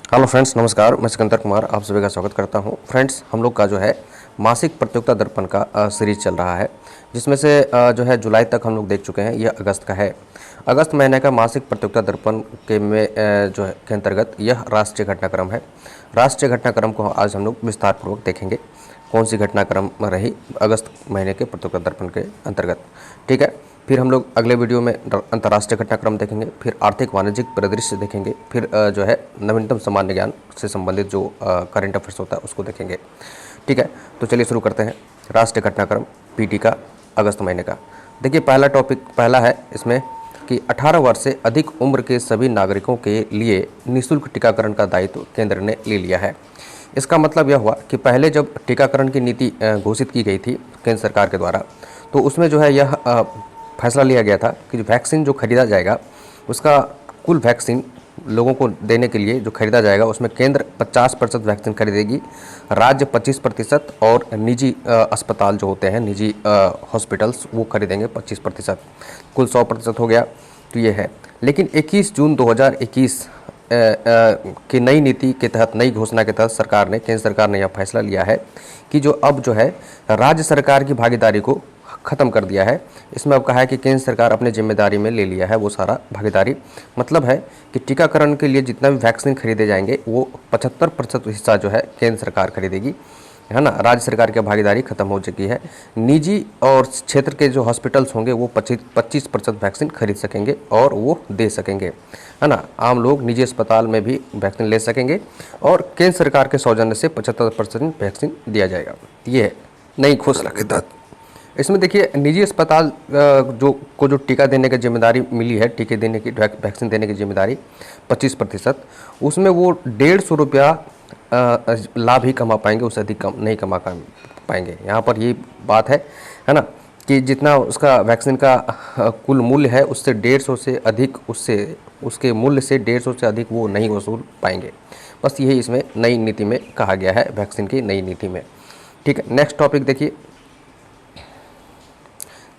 Hello friends, नमस्कार। मैं सिकंदर कुमार आप सभी का स्वागत करता हूं। फ्रेंड्स, हम लोग का जो है मासिक प्रतियोगिता दर्पण का सीरीज चल रहा है, जिसमें से जो है जुलाई तक हम लोग देख चुके हैं। यह अगस्त का है। अगस्त महीने का मासिक प्रतियोगिता दर्पण के में जो है के अंतर्गत यह राष्ट्रीय घटनाक्रम है। राष्ट्रीय घटनाक्रम को आज हम लोग विस्तारपूर्वक देखेंगे, कौन सी घटनाक्रम रही अगस्त महीने के प्रतियोगिता दर्पण के अंतर्गत। ठीक है। फिर हम लोग अगले वीडियो में अंतर्राष्ट्रीय घटनाक्रम देखेंगे, फिर आर्थिक वाणिज्यिक परिदृश्य देखेंगे, फिर जो है नवीनतम सामान्य ज्ञान से संबंधित जो करंट अफेयर्स होता है उसको देखेंगे। ठीक है, तो चलिए शुरू करते हैं। राष्ट्रीय घटनाक्रम पीटी का अगस्त महीने का। देखिए, पहला है इसमें कि 18 वर्ष से अधिक उम्र के सभी नागरिकों के लिए निःशुल्क टीकाकरण का दायित्व केंद्र ने ले लिया है। इसका मतलब यह हुआ कि पहले जब टीकाकरण की नीति घोषित की गई थी केंद्र सरकार के द्वारा, तो उसमें जो है यह फैसला लिया गया था कि जो वैक्सीन जो खरीदा जाएगा, उसका कुल वैक्सीन लोगों को देने के लिए जो खरीदा जाएगा, उसमें केंद्र 50% वैक्सीन खरीदेगी, राज्य 25% और निजी अस्पताल जो होते हैं, निजी हॉस्पिटल्स, वो खरीदेंगे 25%। कुल 100% हो गया। तो ये है। लेकिन 21 जून 2021 की नई नीति के तहत, नई घोषणा के तहत केंद्र सरकार ने यह फैसला लिया है कि जो अब जो है राज्य सरकार की भागीदारी को ख़त्म कर दिया है। इसमें अब कहा है कि केंद्र सरकार अपने जिम्मेदारी में ले लिया है वो सारा भागीदारी। मतलब है कि टीकाकरण के लिए जितना भी वैक्सीन खरीदे जाएंगे, वो 75% हिस्सा जो है केंद्र सरकार खरीदेगी, है ना। राज्य सरकार की भागीदारी खत्म हो चुकी है। निजी और क्षेत्र के जो हॉस्पिटल्स होंगे वो 25% वैक्सीन खरीद सकेंगे और वो दे सकेंगे, है ना। आम लोग निजी अस्पताल में भी वैक्सीन ले सकेंगे और केंद्र सरकार के सौजन्य से 75% वैक्सीन दिया जाएगा। ये है नई घोषणा के तहत। इसमें देखिए, निजी अस्पताल जो टीका देने की जिम्मेदारी मिली है, टीके देने की, वैक्सीन देने की जिम्मेदारी 25%, उसमें वो 150 रुपया लाभ ही कमा पाएंगे, उससे अधिक कम नहीं कमा पाएंगे। यहाँ पर ये बात है ना, कि जितना उसका वैक्सीन का कुल मूल्य है, उससे 150 से अधिक, उसके मूल्य से 150 से अधिक वो नहीं वसूल पाएंगे। बस यही इसमें नई नीति में कहा गया है, वैक्सीन की नई नीति में। ठीक है, नेक्स्ट टॉपिक देखिए।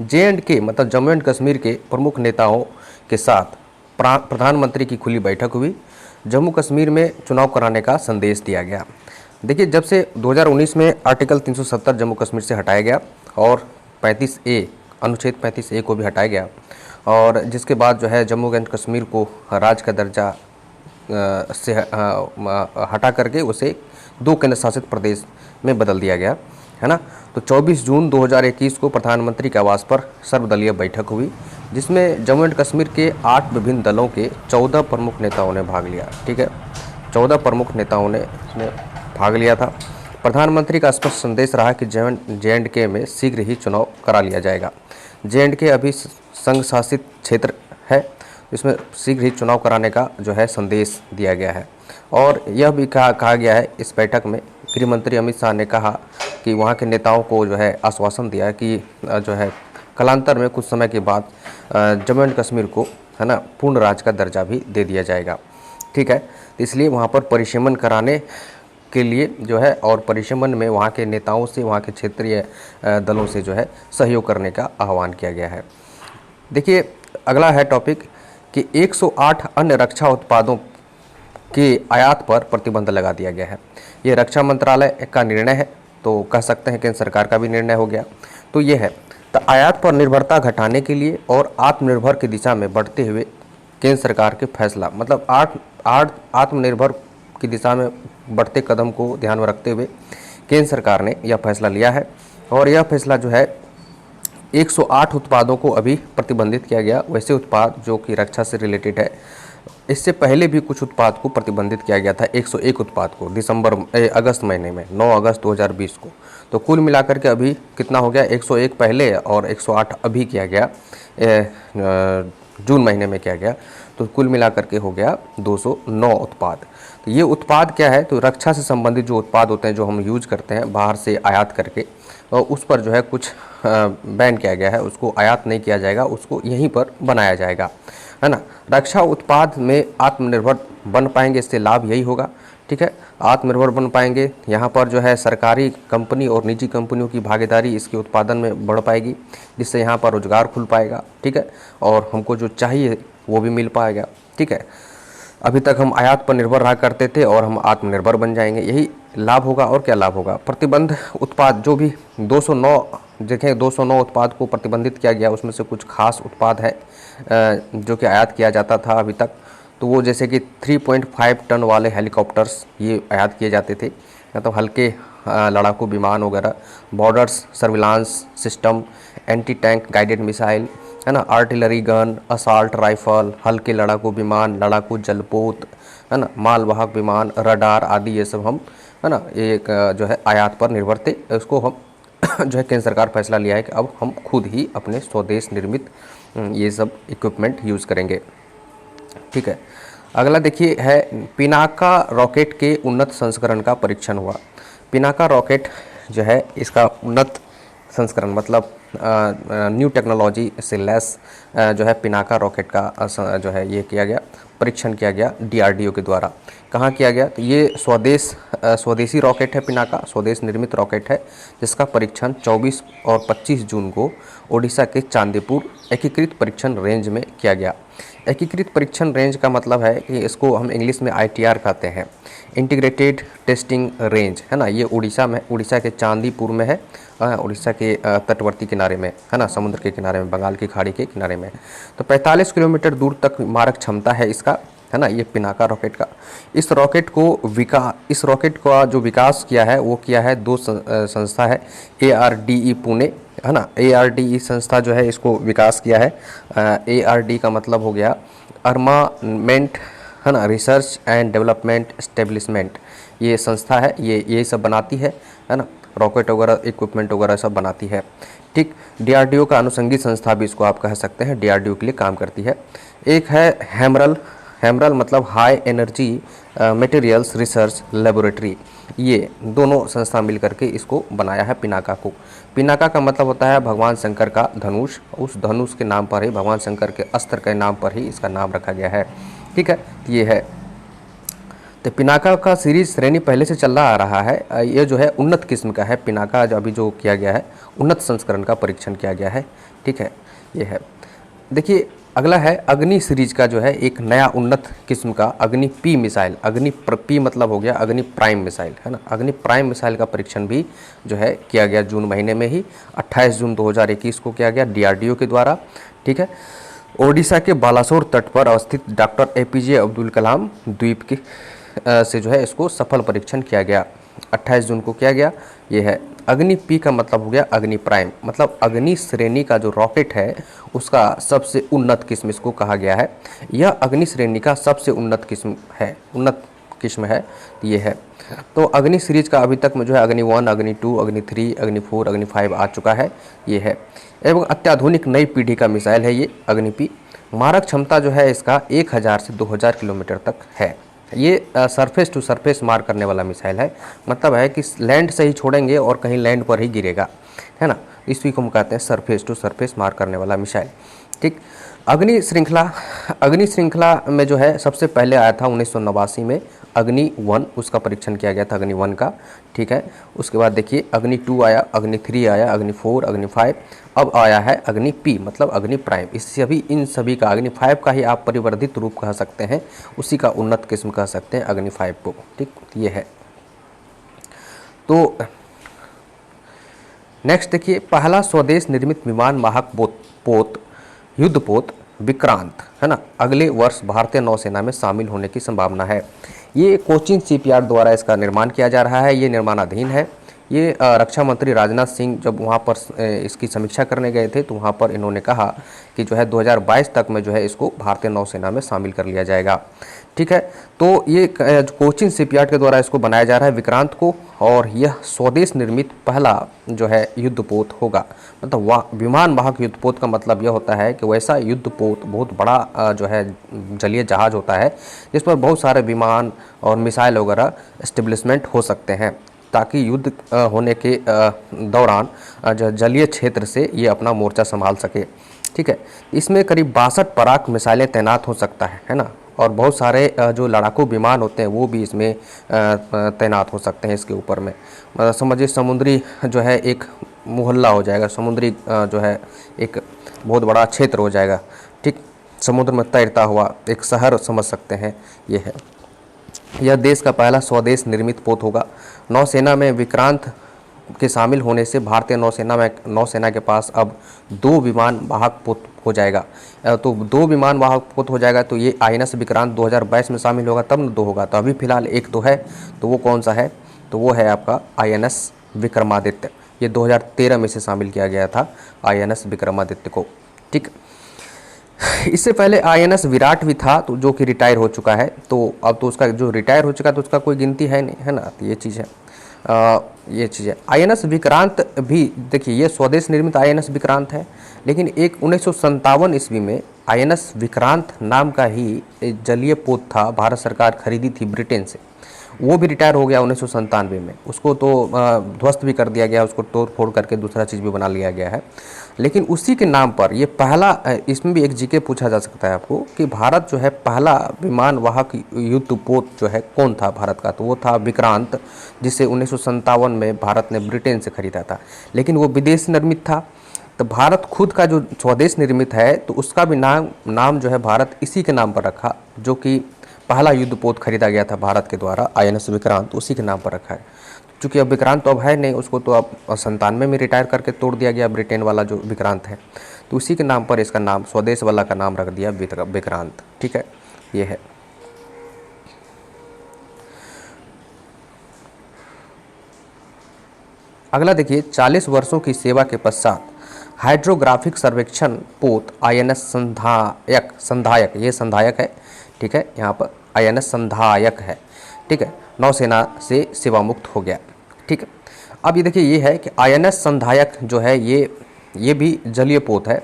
J&K मतलब जम्मू एंड कश्मीर के प्रमुख नेताओं के साथ प्रधानमंत्री की खुली बैठक हुई। जम्मू कश्मीर में चुनाव कराने का संदेश दिया गया। देखिए, जब से 2019 में आर्टिकल 370 जम्मू कश्मीर से हटाया गया और 35A, अनुच्छेद 35A को भी हटाया गया, और जिसके बाद जो है जम्मू एंड कश्मीर को राज्य का दर्जा से हटा करके उसे 2 केंद्र शासित प्रदेश में बदल दिया गया, है ना। तो 24 जून 2021 को प्रधानमंत्री के आवास पर सर्वदलीय बैठक हुई, जिसमें जम्मू एंड कश्मीर के 8 विभिन्न दलों के 14 प्रमुख नेताओं ने भाग लिया। ठीक है, 14 प्रमुख नेताओं ने इसमें भाग लिया था। प्रधानमंत्री का स्पष्ट संदेश रहा कि J&K में शीघ्र ही चुनाव करा लिया जाएगा। J&K अभी संघ शासित क्षेत्र है, इसमें शीघ्र ही चुनाव कराने का जो है संदेश दिया गया है। और यह भी कहा गया है इस बैठक में, गृह मंत्री अमित शाह ने कहा कि वहाँ के नेताओं को जो है आश्वासन दिया कि जो है कालांतर में कुछ समय के बाद जम्मू एंड कश्मीर को, है ना, पूर्ण राज्य का दर्जा भी दे दिया जाएगा। ठीक है, तो इसलिए वहाँ पर परिशमन कराने के लिए जो है, और परिशमन में वहाँ के नेताओं से, वहाँ के क्षेत्रीय दलों से जो है सहयोग करने का आह्वान किया गया है। देखिए, अगला है टॉपिक कि 108 अन्य रक्षा उत्पादों के आयात पर प्रतिबंध लगा दिया गया है। ये रक्षा मंत्रालय का निर्णय है, तो कह सकते हैं केंद्र सरकार का भी निर्णय हो गया। तो ये है, तो आयात पर निर्भरता घटाने के लिए और आत्मनिर्भर की दिशा में बढ़ते हुए केंद्र सरकार के फैसला, मतलब आत्मनिर्भर की दिशा में बढ़ते कदम को ध्यान में रखते हुए केंद्र सरकार ने यह फैसला लिया है। और यह फैसला जो है 108 उत्पादों को अभी प्रतिबंधित किया गया, वैसे उत्पाद जो कि रक्षा से रिलेटेड है। इससे पहले भी कुछ उत्पाद को प्रतिबंधित किया गया था, 101 उत्पाद को अगस्त महीने में, 9 अगस्त 2020 को। तो कुल मिलाकर के अभी कितना हो गया, 101 पहले और 108 अभी किया गया, जून महीने में किया गया। तो कुल मिलाकर के हो गया 209 उत्पाद। तो ये उत्पाद क्या है, तो रक्षा से संबंधित जो उत्पाद होते हैं, जो हम यूज करते हैं बाहर से आयात करके, और उस पर जो है कुछ बैन किया गया है, उसको आयात नहीं किया जाएगा, उसको यहीं पर बनाया जाएगा, है ना। रक्षा उत्पाद में आत्मनिर्भर बन पाएंगे, इससे लाभ यही होगा। ठीक है, आत्मनिर्भर बन पाएंगे। यहाँ पर जो है सरकारी कंपनी और निजी कंपनियों की भागीदारी इसके उत्पादन में बढ़ पाएगी, जिससे यहाँ पर रोजगार खुल पाएगा। ठीक है, और हमको जो चाहिए वो भी मिल पाएगा। ठीक है, अभी तक हम आयात पर निर्भर रहा करते थे और हम आत्मनिर्भर बन जाएंगे, यही लाभ होगा। और क्या लाभ होगा? प्रतिबंध उत्पाद जो भी 209 देखें 209 उत्पाद को प्रतिबंधित किया गया, उसमें से कुछ खास उत्पाद है जो कि आयात किया जाता था अभी तक। तो वो जैसे कि 3.5 टन वाले हेलीकॉप्टर्स ये आयात किए जाते थे, मतलब हल्के लड़ाकू विमान वगैरह, borders surveillance system, anti tank guided missile, है ना, आर्टिलरी गन, असाल्ट राइफल, हल्के लड़ाकू विमान, लड़ाकू जलपोत, है ना, मालवाहक विमान, रडार आदि, ये सब हम, है ना, एक जो है आयात पर निर्भर थे। इसको हम जो है केंद्र सरकार फैसला लिया है कि अब हम खुद ही अपने स्वदेश निर्मित ये सब इक्विपमेंट यूज़ करेंगे। ठीक है, अगला देखिए है पिनाका रॉकेट के उन्नत संस्करण का परीक्षण हुआ। पिनाका रॉकेट जो है इसका उन्नत संस्करण मतलब न्यू टेक्नोलॉजी से लेस जो है पिनाका रॉकेट का जो है ये किया गया, परीक्षण किया गया डीआरडीओ के द्वारा। कहाँ किया गया? तो ये स्वदेशी रॉकेट है, पिनाका स्वदेश निर्मित रॉकेट है, जिसका परीक्षण 24 और 25 जून को ओडिशा के चांदीपुर एकीकृत परीक्षण रेंज में किया गया। एकीकृत परीक्षण रेंज का मतलब है कि इसको हम इंग्लिश में ITR कहते हैं, इंटीग्रेटेड टेस्टिंग रेंज, है ना। ये उड़ीसा में, उड़ीसा के चांदीपुर में है, उड़ीसा के तटवर्ती किनारे में, है ना, समुद्र के किनारे में, बंगाल की खाड़ी के किनारे में। तो 45 किलोमीटर दूर तक मारक क्षमता है इसका, है ना, ये पिनाका रॉकेट का। इस रॉकेट का जो विकास किया है वो किया है दो संस्था है, ARDE पुणे, है ना, ARDE संस्था जो है इसको विकास किया है। ARD का मतलब हो गया आर्मामेंट, है ना, रिसर्च एंड डेवलपमेंट एस्टेब्लिशमेंट, ये संस्था है, ये सब बनाती है ना, रॉकेट वगैरह इक्विपमेंट वगैरह सब बनाती है। ठीक, DRDO का अनुषंगी संस्था भी इसको आप कह सकते हैं, DRDO के लिए काम करती है। एक है हैमरल मतलब high energy materials research laboratory, ये दोनों संस्था मिल करके इसको बनाया है पिनाका को। पिनाका का मतलब होता है भगवान शंकर का धनुष, उस धनुष के नाम पर ही, भगवान शंकर के अस्त्र के नाम पर ही इसका नाम रखा गया है। ठीक है, ये है। तो पिनाका का सीरीज श्रेणी पहले से चल रहा आ रहा है, ये जो है उन्नत किस्म का है पिनाका, जो अभी जो किया गया है उन्नत संस्करण का परीक्षण किया गया है। ठीक है, ये है। देखिए अगला है अग्नि सीरीज का जो है एक नया उन्नत किस्म का अग्नि पी मिसाइल, अग्नि पी मतलब हो गया अग्नि प्राइम मिसाइल, है ना। अग्नि प्राइम मिसाइल का परीक्षण भी जो है किया गया जून महीने में ही, 28 जून 2021 को किया गया DRDO के द्वारा। ठीक है, ओडिशा के बालासोर तट पर अवस्थित डॉक्टर APJ अब्दुल कलाम द्वीप के से जो है इसको सफल परीक्षण किया गया, 28 जून को किया गया। ये है अग्नि पी का मतलब हो गया अग्नि प्राइम, मतलब अग्नि श्रेणी का जो रॉकेट है उसका सबसे उन्नत किस्म इसको कहा गया है। यह अग्नि श्रेणी का सबसे उन्नत किस्म है, ये है। तो अग्नि सीरीज का अभी तक में जो है अग्नि 1, अग्नि 2, अग्नि 3, अग्नि 4, अग्नि 5 आ चुका है, ये है। एवं अत्याधुनिक नई पीढ़ी का मिसाइल है ये अग्नि पी। मारक क्षमता जो है इसका 1000 से 2000 किलोमीटर तक है। ये सरफेस टू सरफेस मार करने वाला मिसाइल है, मतलब है कि लैंड से ही छोड़ेंगे और कहीं लैंड पर ही गिरेगा, है ना। इसी को हम कहते हैं सरफेस टू सरफेस मार करने वाला मिसाइल। ठीक, अग्नि श्रृंखला में जो है सबसे पहले आया था 1989 में अग्नि 1, उसका परीक्षण किया गया था अग्नि 1 का। ठीक है, उसके बाद देखिए अग्नि 2 आया, अग्नि 3 आया, अग्नि 4, अग्नि 5, अब आया है अग्नि पी मतलब अग्नि प्राइम। इन सभी का अग्नि 5 का ही आप परिवर्धित रूप कह सकते हैं, उसी का उन्नत किस्म कह सकते हैं अग्नि 5 को। ठीक, ये है। तो नेक्स्ट देखिए पहला स्वदेश निर्मित विमान वाहक युद्धपोत विक्रांत, है ना, अगले वर्ष भारतीय नौसेना में शामिल होने की संभावना है। ये कोचीन शिपयार्ड द्वारा इसका निर्माण किया जा रहा है, ये निर्माणाधीन है। ये रक्षा मंत्री राजनाथ सिंह जब वहाँ पर इसकी समीक्षा करने गए थे तो वहाँ पर इन्होंने कहा कि जो है 2022 तक में जो है इसको भारतीय नौसेना में शामिल कर लिया जाएगा। ठीक है, तो ये कोचीन शिपयार्ड के द्वारा इसको बनाया जा रहा है विक्रांत को, और यह स्वदेश निर्मित पहला जो है युद्धपोत होगा। मतलब विमान वाहक युद्धपोत का मतलब यह होता है कि वैसा युद्धपोत बहुत बड़ा जो है जलीय जहाज होता है जिस पर बहुत सारे विमान और मिसाइल वगैरह एस्टेब्लिशमेंट हो सकते हैं, ताकि युद्ध होने के दौरान जलीय क्षेत्र से ये अपना मोर्चा संभाल सके। ठीक है, इसमें करीब 62 पराक मिसाइलें तैनात हो सकता है ना, और बहुत सारे जो लड़ाकू विमान होते हैं वो भी इसमें तैनात हो सकते हैं इसके ऊपर में। समझिए समुद्री जो है एक मोहल्ला हो जाएगा, समुद्री जो है एक बहुत बड़ा क्षेत्र हो जाएगा। ठीक, समुद्र में तैरता हुआ एक शहर समझ सकते हैं ये है। यह देश का पहला स्वदेश निर्मित पोत होगा। नौसेना में विक्रांत के शामिल होने से भारतीय नौसेना के पास अब 2 विमान वाहक पोत हो जाएगा। तो 2 विमान वाहक पोत हो जाएगा, तो ये INS विक्रांत 2022 में शामिल होगा तब न 2 होगा। तो अभी फिलहाल एक तो है, तो वो कौन सा है, तो वो है आपका INS विक्रमादित्य। ये 2013 में से शामिल किया गया था INS विक्रमादित्य को। ठीक, इससे पहले INS विराट भी था, तो जो कि रिटायर हो चुका है। तो अब तो उसका जो रिटायर हो चुका है तो उसका कोई गिनती है नहीं, है ना। तो ये चीज़ है, ये चीज़ है। INS विक्रांत भी देखिए, ये स्वदेश निर्मित INS विक्रांत है, लेकिन एक 1957 ईस्वी में INS विक्रांत नाम का ही जलीय पोत था, भारत सरकार खरीदी थी ब्रिटेन से। वो भी रिटायर हो गया 1997 में। उसको तो ध्वस्त भी कर दिया गया, उसको तोड़ फोड़ करके दूसरा चीज़ भी बना लिया गया है। लेकिन उसी के नाम पर ये पहला, इसमें भी एक जीके पूछा जा सकता है आपको कि भारत जो है पहला विमान वाहक युद्ध पोत जो है कौन था भारत का, तो वो था विक्रांत, जिसे 1957 में भारत ने ब्रिटेन से खरीदा था। लेकिन वो विदेश निर्मित था। तो भारत खुद का जो स्वदेश निर्मित है, तो उसका भी नाम जो है भारत इसी के नाम पर रखा, जो कि पहला युद्धपोत खरीदा गया था भारत के द्वारा INS विक्रांत, उसी के नाम पर रखा है। चूँकि अब विक्रांत तो अब है नहीं, उसको तो अब 97 में रिटायर करके तोड़ दिया गया, ब्रिटेन वाला जो विक्रांत है, तो उसी के नाम पर इसका नाम, स्वदेश वाला का नाम रख दिया विक्रांत। ठीक है, ये है। अगला देखिए, 40 वर्षों की सेवा के पश्चात हाइड्रोग्राफिक सर्वेक्षण पोत INS संधायक, ये संधायक है। ठीक है, यहाँ पर INS संधायक है। ठीक है, नौसेना से सेवा मुक्त हो गया। ठीक है, अब ये देखिए, ये है कि INS संधायक जो है ये भी जलीय पोत है,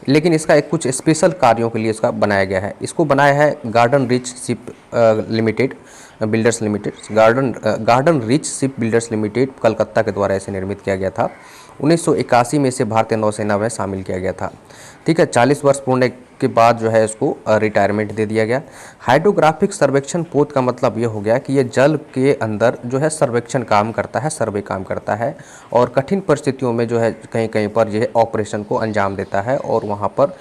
लेकिन इसका एक कुछ स्पेशल कार्यों के लिए इसका बनाया गया है। इसको बनाया है garden rich ship builders limited, garden rich ship builders limited Calcutta के द्वारा इसे निर्मित किया गया था। 1981 में इसे भारतीय नौसेना में शामिल किया गया था। ठीक है, 40 वर्ष पूर्ण के बाद जो है इसको रिटायरमेंट दे दिया गया। हाइड्रोग्राफिक सर्वेक्षण पोत का मतलब ये हो गया कि ये जल के अंदर जो है सर्वेक्षण काम करता है, सर्वे काम करता है, और कठिन परिस्थितियों में जो है कहीं कहीं पर जो है ऑपरेशन को अंजाम देता है, और वहाँ पर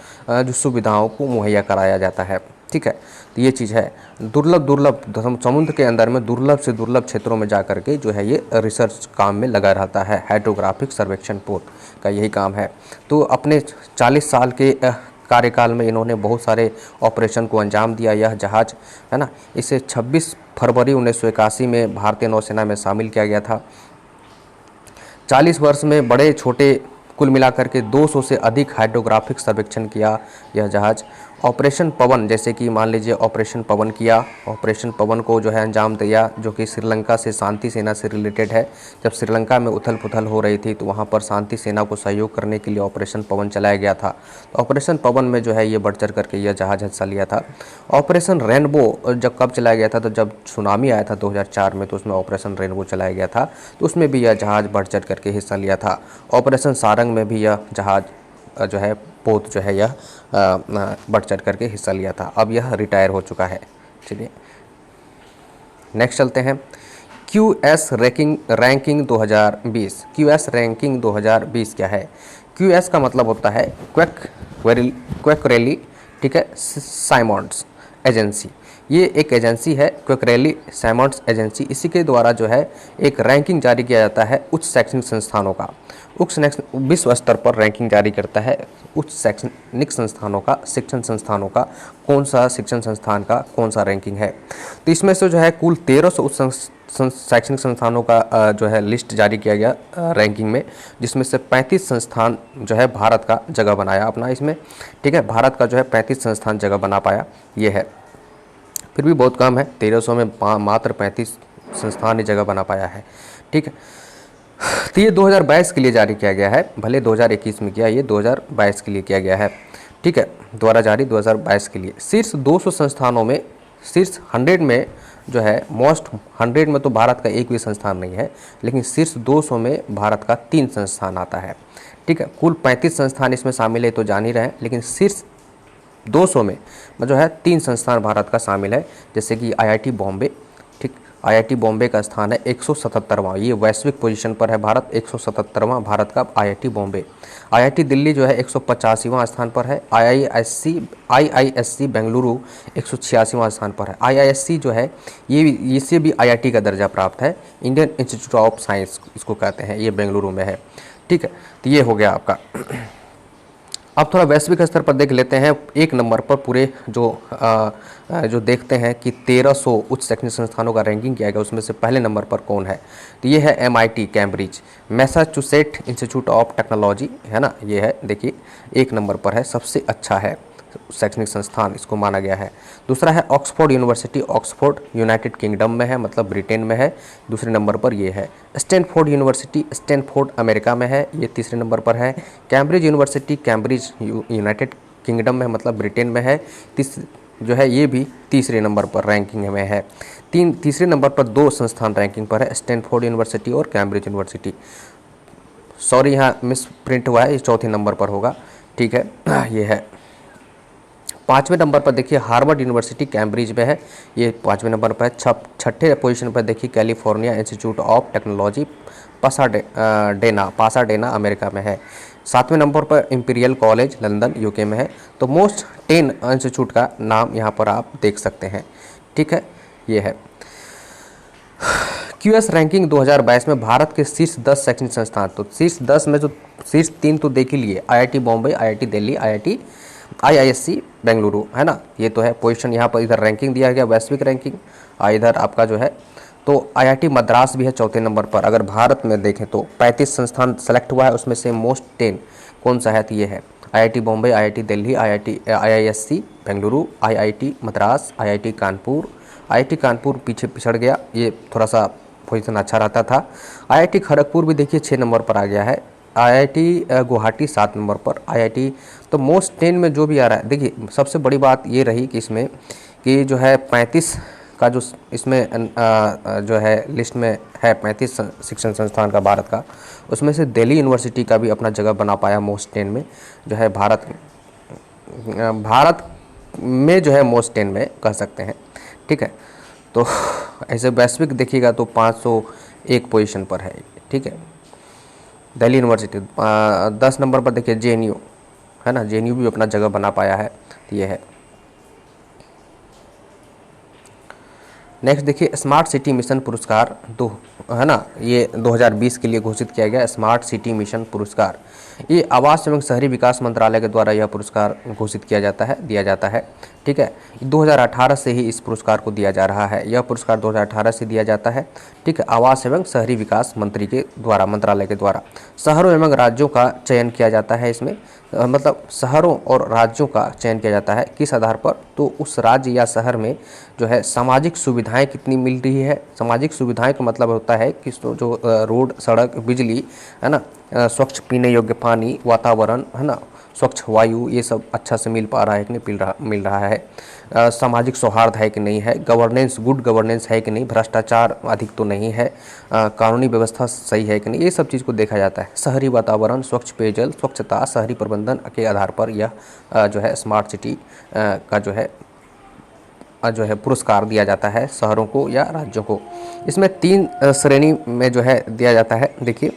जो सुविधाओं को मुहैया कराया जाता है। ठीक है, तो ये चीज़ है। दुर्लभ समुद्र के अंदर में दुर्लभ से दुर्लभ क्षेत्रों में जा करके जो है ये रिसर्च काम में लगा रहता है। हाइड्रोग्राफिक सर्वेक्षण पोत का यही काम है। तो अपने 40 साल के कार्यकाल में इन्होंने बहुत सारे ऑपरेशन को अंजाम दिया। यह जहाज़ है ना, इसे 26 फरवरी 1981 में भारतीय नौसेना में शामिल किया गया था। 40 वर्ष में बड़े छोटे कुल मिलाकर के 200 से अधिक हाइड्रोग्राफिक सर्वेक्षण किया यह जहाज़। ऑपरेशन पवन, जैसे कि मान लीजिए ऑपरेशन पवन किया, ऑपरेशन पवन को जो है अंजाम दिया, जो कि श्रीलंका से शांति सेना से रिलेटेड है। जब श्रीलंका में उथल पुथल हो रही थी, तो वहाँ पर शांति सेना को सहयोग करने के लिए ऑपरेशन पवन चलाया गया था। तो ऑपरेशन पवन में जो है ये बढ़ चढ़ करके यह जहाज़ हिस्सा लिया था। ऑपरेशन रेनबो जब कब चलाया गया था, तो जब सुनामी आया था 2004 में, तो उसमें ऑपरेशन रेनबो चलाया गया था, तो उसमें भी यह जहाज़ बढ़ चढ़ करके हिस्सा लिया था। ऑपरेशन सारंग में भी यह जहाज़ जो है पोत जो है यह बढ़ चढ़ करके हिस्सा लिया था। अब यह रिटायर हो चुका है। चलिए नेक्स्ट चलते हैं। QS ranking 2020। QS रैंकिंग 2020 क्या है? QS का मतलब होता है क्वेकरेली, ठीक है, साइमंड्स एजेंसी। ये एक एजेंसी है, क्वेकरेली साइमंड्स एजेंसी। इसी के द्वारा जो है एक रैंकिंग जारी किया जाता है उच्च शैक्षणिक संस्थानों का। विश्व स्तर पर रैंकिंग जारी करता है उच्च शैक्षणिक संस्थानों का, शिक्षण संस्थानों का, कौन सा शिक्षण संस्थान का कौन सा रैंकिंग है। तो इसमें से जो है कुल 1300 उच्च शैक्षणिक संस्थानों का जो है लिस्ट जारी किया गया रैंकिंग में, जिसमें से 35 संस्थान जो है भारत का जगह बनाया अपना इसमें। ठीक है, भारत का जो है 35 संस्थान जगह बना पाया, ये है। फिर भी बहुत कम है, 1300 में मात्र 35 संस्थान ही जगह बना पाया है। ठीक है, तो ये 2022 के लिए जारी किया गया है, भले 2021 में किया, ये 2022 के लिए किया गया है। ठीक है, द्वारा जारी 2022 के लिए। शीर्ष 200 संस्थानों में, शीर्ष 100 में जो है, मोस्ट 100 में तो भारत का एक भी संस्थान नहीं है, लेकिन शीर्ष 200 में भारत का 3 संस्थान आता है। ठीक है, कुल 35 संस्थान इसमें शामिल है तो जान ही रहे हैं, लेकिन शीर्ष 200 में जो है 3 संस्थान भारत का शामिल है, जैसे कि IIT बॉम्बे, ठीक, आईआईटी बॉम्बे का स्थान है 177वां, ये वैश्विक पोजीशन पर है भारत, 177वां भारत का आईआईटी बॉम्बे। आईआईटी दिल्ली जो है 185वां स्थान पर है। आईआईएससी बेंगलुरु 186वां स्थान पर है। आईआईएससी जो है ये इससे भी आईआईटी का दर्जा प्राप्त है, इंडियन इंस्टीट्यूट ऑफ साइंस इसको कहते हैं, ये बेंगलुरु में है। ठीक है, तो ये हो गया आपका। अब थोड़ा वैश्विक स्तर पर देख लेते हैं। एक नंबर पर पूरे जो देखते हैं कि 1300 उच्च शैक्षणिक संस्थानों का रैंकिंग किया गया, उसमें से पहले नंबर पर कौन है, तो ये है MIT Cambridge, Massachusetts institute of technology, है ना, ये है, देखिए एक नंबर पर है, सबसे अच्छा है शैक्षणिक संस्थान इसको माना गया है। दूसरा है Oxford university, Oxford United kingdom में है, मतलब ब्रिटेन में है, दूसरे नंबर पर ये है। स्टैनफोर्ड यूनिवर्सिटी, स्टैनफोर्ड अमेरिका में है, ये तीसरे नंबर पर है। Cambridge university, Cambridge United kingdom में, मतलब ब्रिटेन में है, जो है ये भी तीसरे नंबर पर रैंकिंग में है। तीसरे नंबर पर दो संस्थान रैंकिंग पर है, स्टैनफोर्ड यूनिवर्सिटी और कैम्ब्रिज यूनिवर्सिटी। सॉरी, यहाँ मिस प्रिंट हुआ है, ये चौथे नंबर पर होगा। ठीक है, ये है। पाँचवें नंबर पर देखिए हार्वर्ड यूनिवर्सिटी कैम्ब्रिज में है, ये पाँचवें नंबर पर है। छठे पोजीशन पर देखिए California institute of technology Pasadena America में है। सातवें नंबर पर इंपीरियल कॉलेज लंदन यूके में है। तो मोस्ट 10 इंस्टीट्यूट का नाम यहाँ पर आप देख सकते हैं। ठीक है, ये है। QS रैंकिंग 2022 में भारत के शीर्ष 10 शैक्षणिक संस्थान, तो शीर्ष 10 में जो शीर्ष 3 तो देख ही लिए, IIT Bombay, IIT Delhi, IISc Bengaluru, है ना, ये तो है पोजीशन। यहाँ पर इधर रैंकिंग दिया गया, वैश्विक रैंकिंग, इधर आपका जो है तो IIT मद्रास भी है चौथे नंबर पर। अगर भारत में देखें तो 35 संस्थान सेलेक्ट हुआ है, उसमें से मोस्ट 10 कौन सा है, तो ये है IIT Bombay, IIT Delhi, IISc Bengaluru, IIT Madras, IIT Kanpur पीछे पिछड़ गया, ये थोड़ा सा पोजीशन अच्छा रहता था। IIT खड़गपुर भी देखिए 6 नंबर पर आ गया है। IIT गुवाहाटी 7 नंबर पर। IIT तो मोस्ट 10 में जो भी आ रहा है, देखिए सबसे बड़ी बात ये रही कि इसमें कि जो है 35 का जो इसमें जो है लिस्ट में है 35 शिक्षण संस्थान का भारत का, उसमें से दिल्ली यूनिवर्सिटी का भी अपना जगह बना पाया मोस्ट 10 में, जो है भारत में जो है मोस्ट 10 में कह सकते हैं। ठीक है, तो ऐसे वैश्विक देखिएगा तो 501 पोजीशन पर है। ठीक है, दिल्ली यूनिवर्सिटी 10 नंबर पर देखिए JNU, है ना, JNU भी अपना जगह बना पाया है, तो ये है। नेक्स्ट देखिए स्मार्ट सिटी मिशन पुरस्कार, है ना, ये 2020 के लिए घोषित किया गया स्मार्ट सिटी मिशन पुरस्कार। ये आवास एवं शहरी विकास मंत्रालय के द्वारा यह पुरस्कार घोषित दिया जाता है। ठीक है, 2018 से ही इस पुरस्कार को दिया जा रहा है, यह पुरस्कार 2018 से दिया जाता है। ठीक है, आवास एवं शहरी विकास मंत्री के द्वारा, मंत्रालय के द्वारा शहरों एवं राज्यों का चयन किया जाता है। इसमें मतलब शहरों और राज्यों का चयन किया जाता है, किस आधार पर, तो उस राज्य या शहर में जो है सामाजिक सुविधाएं कितनी मिल रही है। सामाजिक सुविधाएं का मतलब होता है कि जो रोड, सड़क, बिजली, है ना, स्वच्छ पीने योग्य पानी, वातावरण, है ना, स्वच्छ वायु, ये सब अच्छा से मिल पा रहा है कि नहीं मिल रहा है। सामाजिक सौहार्द है कि नहीं है, गवर्नेंस, गुड गवर्नेंस है कि नहीं, भ्रष्टाचार अधिक तो नहीं है, कानूनी व्यवस्था सही है कि नहीं, ये सब चीज़ को देखा जाता है। शहरी वातावरण, स्वच्छ पेयजल, स्वच्छता, शहरी प्रबंधन के आधार पर यह जो है स्मार्ट सिटी का जो है पुरस्कार दिया जाता है शहरों को या राज्यों को। इसमें 3 श्रेणी में जो है दिया जाता है। देखिए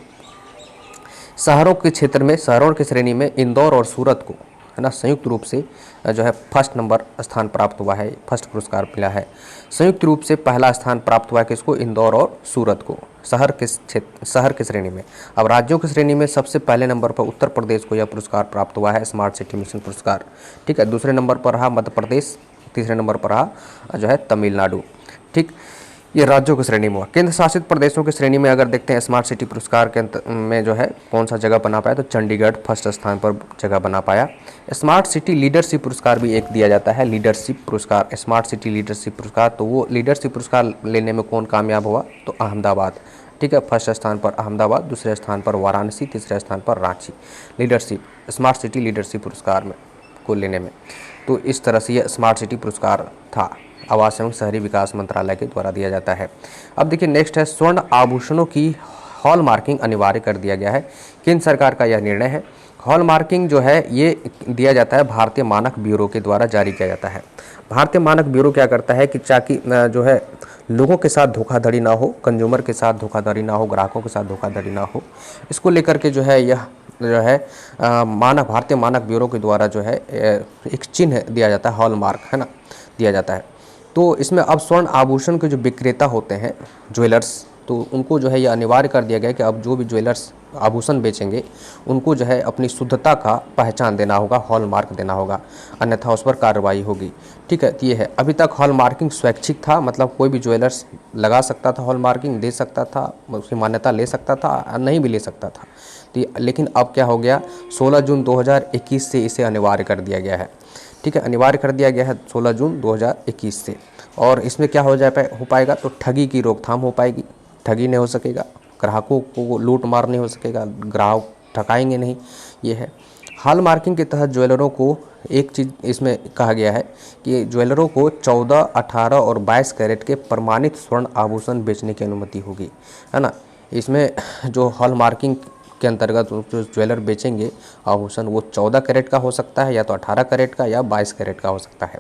शहरों के क्षेत्र में, शहरों की श्रेणी में इंदौर और सूरत को, है ना, संयुक्त रूप से जो है फर्स्ट नंबर स्थान प्राप्त हुआ है, फर्स्ट पुरस्कार मिला है। संयुक्त रूप से पहला स्थान प्राप्त हुआ है किसको, इंदौर और सूरत को, शहर की श्रेणी में। अब राज्यों की श्रेणी में सबसे पहले नंबर पर उत्तर प्रदेश को यह पुरस्कार प्राप्त हुआ है, स्मार्ट सिटी मिशन पुरस्कार। ठीक है, दूसरे नंबर पर रहा मध्य प्रदेश, तीसरे नंबर पर रहा जो है तमिलनाडु। ठीक, ये राज्यों की श्रेणी में हुआ। केंद्र शासित प्रदेशों की श्रेणी में अगर देखते हैं स्मार्ट सिटी पुरस्कार के में जो है कौन सा जगह बना पाया, तो चंडीगढ़ फर्स्ट स्थान पर जगह बना पाया। स्मार्ट सिटी लीडरशिप पुरस्कार भी एक दिया जाता है, लीडरशिप पुरस्कार, स्मार्ट सिटी लीडरशिप पुरस्कार। तो वो लीडरशिप पुरस्कार लेने में कौन कामयाब हुआ, तो अहमदाबाद। ठीक है, फर्स्ट स्थान पर अहमदाबाद, दूसरे स्थान पर वाराणसी, तीसरे स्थान पर Ranchi, leadership, smart city leadership पुरस्कार में को लेने में। तो इस तरह से यह स्मार्ट सिटी पुरस्कार था, आवास एवं शहरी विकास मंत्रालय के द्वारा दिया जाता है। अब देखिए नेक्स्ट है स्वर्ण आभूषणों की हॉल मार्किंग अनिवार्य कर दिया गया है। केंद्र सरकार का यह निर्णय है। हॉल मार्किंग जो है ये दिया जाता है भारतीय मानक ब्यूरो के द्वारा जारी किया जाता है। भारतीय मानक ब्यूरो क्या करता है कि ताकि जो है लोगों के साथ धोखाधड़ी ना हो, कंज्यूमर के साथ धोखाधड़ी ना हो, ग्राहकों के साथ धोखाधड़ी ना हो, इसको लेकर के जो है यह जो है मानक भारतीय मानक ब्यूरो के द्वारा जो है एक चिन्ह दिया जाता है, हॉलमार्क है ना, दिया जाता है। तो इसमें अब स्वर्ण आभूषण के जो विक्रेता होते हैं, ज्वेलर्स, तो उनको जो है ये अनिवार्य कर दिया गया कि अब जो भी ज्वेलर्स आभूषण बेचेंगे उनको जो है अपनी शुद्धता का पहचान देना होगा, हॉलमार्क देना होगा, अन्यथा उस पर कार्रवाई होगी। ठीक है, तो ये है। अभी तक हॉलमार्किंग स्वैच्छिक था, मतलब कोई भी ज्वेलर्स लगा सकता था, हॉलमार्किंग दे सकता था, उसकी मान्यता ले सकता था, नहीं भी ले सकता था। तो लेकिन अब क्या हो गया, 16 जून 2021 से इसे अनिवार्य कर दिया गया है। ठीक है, अनिवार्य कर दिया गया है 16 जून 2021 से। और इसमें क्या हो पाएगा, तो ठगी की रोकथाम हो पाएगी, ठगी नहीं हो सकेगा, ग्राहकों को लूट मार नहीं हो सकेगा, ग्राहक ठगाएंगे नहीं, ये है। हॉल मार्किंग के तहत ज्वेलरों को एक चीज़ इसमें कहा गया है कि ज्वेलरों को 14, 18 और 22 कैरेट के प्रमाणित स्वर्ण आभूषण बेचने की अनुमति होगी, है ना। इसमें जो हॉल मार्किंग के अंतर्गत जो ज्वेलर बेचेंगे आभूषण, वो 14 कैरेट का हो सकता है, या तो 18 कैरेट का, या 22 कैरेट का हो सकता है।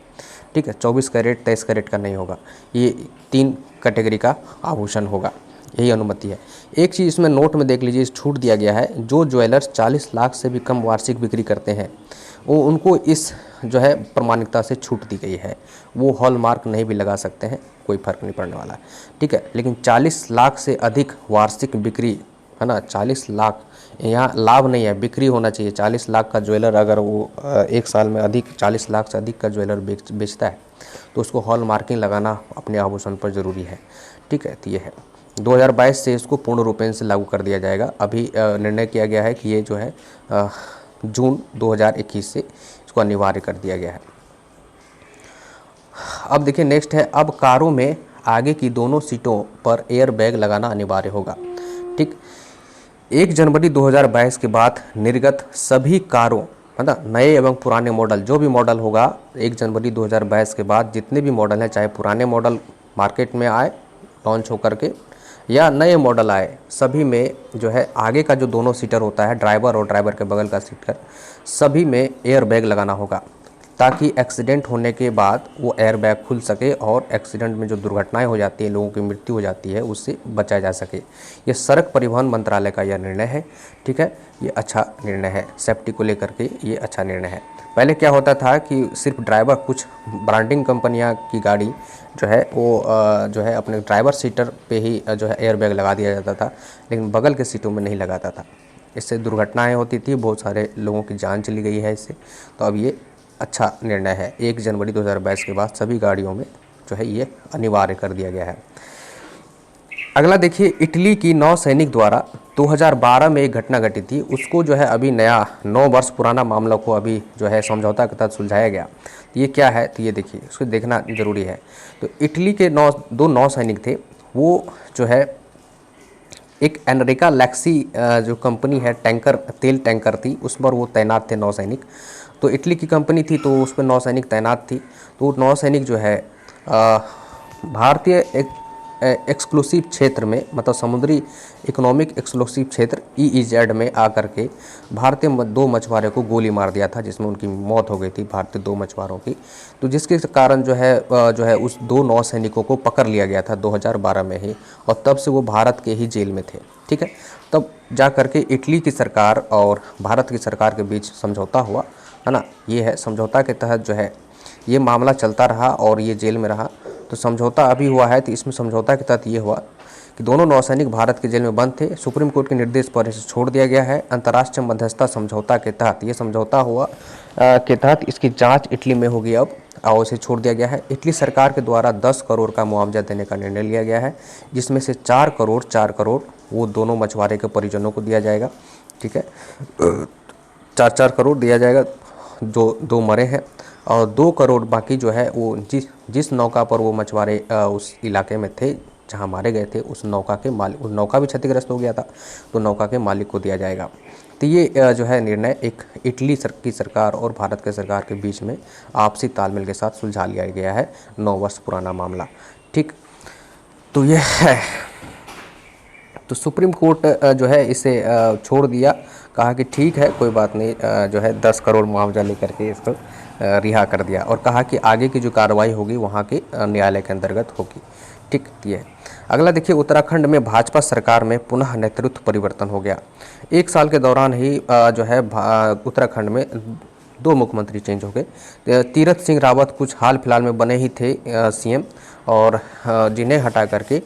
ठीक है, 24 कैरेट 23 कैरेट का नहीं होगा, ये 3 कैटेगरी का आभूषण होगा, यही अनुमति है। एक चीज़ इसमें नोट में देख लीजिए, इस छूट दिया गया है, जो ज्वेलर्स 40 लाख से भी कम वार्षिक बिक्री करते हैं वो उनको इस जो है प्रमाणिकता से छूट दी गई है। वो हॉलमार्क नहीं भी लगा सकते हैं, कोई फ़र्क नहीं पड़ने वाला है। ठीक है, लेकिन 40 लाख से अधिक वार्षिक बिक्री, है ना, 40 लाख, यहाँ लाभ नहीं है, बिक्री होना चाहिए। 40 लाख का ज्वेलर अगर वो एक साल में अधिक 40 लाख से अधिक का ज्वेलर बेचता है तो उसको हॉल मार्किंग लगाना अपने आभूषण पर ज़रूरी है। ठीक है, तो ये है 2022 से इसको पूर्ण रूपेण से लागू कर दिया जाएगा। अभी निर्णय किया गया है कि ये जो है जून 2021 से इसको अनिवार्य कर दिया गया है। अब देखिए नेक्स्ट है, अब कारों में आगे की दोनों सीटों पर एयर बैग लगाना अनिवार्य होगा। ठीक, 1 जनवरी 2022 के बाद निर्गत सभी कारों, है ना, नए एवं पुराने मॉडल, जो भी मॉडल होगा 1 जनवरी 2022 के बाद जितने भी मॉडल हैं, चाहे पुराने मॉडल मार्केट में आए लॉन्च होकर के या नए मॉडल आए, सभी में जो है आगे का जो दोनों सीटर होता है, ड्राइवर और ड्राइवर के बगल का सीटर, सभी में एयर बैग लगाना होगा, ताकि एक्सीडेंट होने के बाद वो एयर बैग खुल सके और एक्सीडेंट में जो दुर्घटनाएं हो जाती हैं, लोगों की मृत्यु हो जाती है, उससे बचा जा सके। ये सड़क परिवहन मंत्रालय का यह निर्णय है। ठीक है, ये अच्छा निर्णय है, सेफ्टी को लेकर के ये अच्छा निर्णय है। पहले क्या होता था कि सिर्फ ड्राइवर, कुछ ब्रांडिंग कंपनियां की गाड़ी जो है वो जो है अपने ड्राइवर सीटर पे ही जो है एयर बैग लगा दिया जाता था, लेकिन बगल के सीटों में नहीं लगाता था। इससे दुर्घटनाएं होती थी, बहुत सारे लोगों की जान चली गई है इससे। तो अब ये अच्छा निर्णय है, 1 जनवरी 2022 के बाद सभी गाड़ियों में जो है ये अनिवार्य कर दिया गया है। अगला देखिए, इटली की नौसैनिक द्वारा 2012 में एक घटना घटी थी, उसको जो है अभी नया 9 वर्ष पुराना मामला को अभी जो है समझौता के तहत सुलझाया गया। ये क्या है, तो ये देखिए, इसको देखना जरूरी है। तो इटली के 2 नौसैनिक थे, वो जो है एक एनरिका लैक्सी जो कंपनी है, टैंकर, तेल टैंकर थी, उस पर वो तैनात थे नौसैनिक। तो इटली की कंपनी थी, तो उस पर नौसैनिक तैनात थी। तो नौसैनिक जो है भारतीय एक्सक्लूसिव क्षेत्र में, मतलब समुद्री इकोनॉमिक एक्सक्लूसिव क्षेत्र EEZ में आकर के भारतीय 2 मछुआरों को गोली मार दिया था, जिसमें उनकी मौत हो गई थी, भारतीय 2 मछुआरों की। तो जिसके कारण जो है उस 2 नौसैनिकों को पकड़ लिया गया था 2012 में ही, और तब से वो भारत के ही जेल में थे। ठीक है, तब जा करके इटली की सरकार और भारत की सरकार के बीच समझौता हुआ, है ना। ये है समझौता के तहत जो है ये मामला चलता रहा और ये जेल में रहा। तो समझौता अभी हुआ है, तो इसमें समझौता के तहत ये हुआ कि दोनों नौसैनिक भारत के जेल में बंद थे। सुप्रीम कोर्ट के निर्देश पर इसे छोड़ दिया गया है। अंतर्राष्ट्रीय मध्यस्थता समझौता के तहत ये समझौता हुआ के तहत इसकी जांच इटली में होगी अब, और इसे छोड़ दिया गया है। इटली सरकार के द्वारा 10 करोड़ का मुआवजा देने का निर्णय लिया गया है, जिसमें से 4 करोड़ वो दोनों मछुआरे के परिजनों को दिया जाएगा। ठीक है, 4 करोड़ दिया जाएगा जो 2 मरे हैं, और 2 करोड़ बाकी जो है वो जिस नौका पर वो मछुआरे उस इलाके में थे जहाँ मारे गए थे, उस नौका के मालिक, उस नौका भी क्षतिग्रस्त हो गया था, तो नौका के मालिक को दिया जाएगा। तो ये जो है निर्णय एक इटली की सरकार और भारत के सरकार के बीच में आपसी तालमेल के साथ सुलझा लिया गया है, 9 वर्ष पुराना मामला। ठीक, तो ये है। तो सुप्रीम कोर्ट जो है इसे छोड़ दिया, कहा कि ठीक है कोई बात नहीं, जो है 10 करोड़ मुआवजा लेकर के इसको रिहा कर दिया, और कहा कि आगे की जो कार्रवाई होगी वहाँ के न्यायालय के अंतर्गत होगी। ठीक, ये है। अगला देखिए, उत्तराखंड में भाजपा सरकार में पुनः नेतृत्व परिवर्तन हो गया। एक साल के दौरान ही जो है उत्तराखंड में दो मुख्यमंत्री चेंज हो गए। तीरथ सिंह रावत कुछ हाल फिलहाल में बने ही थे सीएम, और जिन्हें हटा करके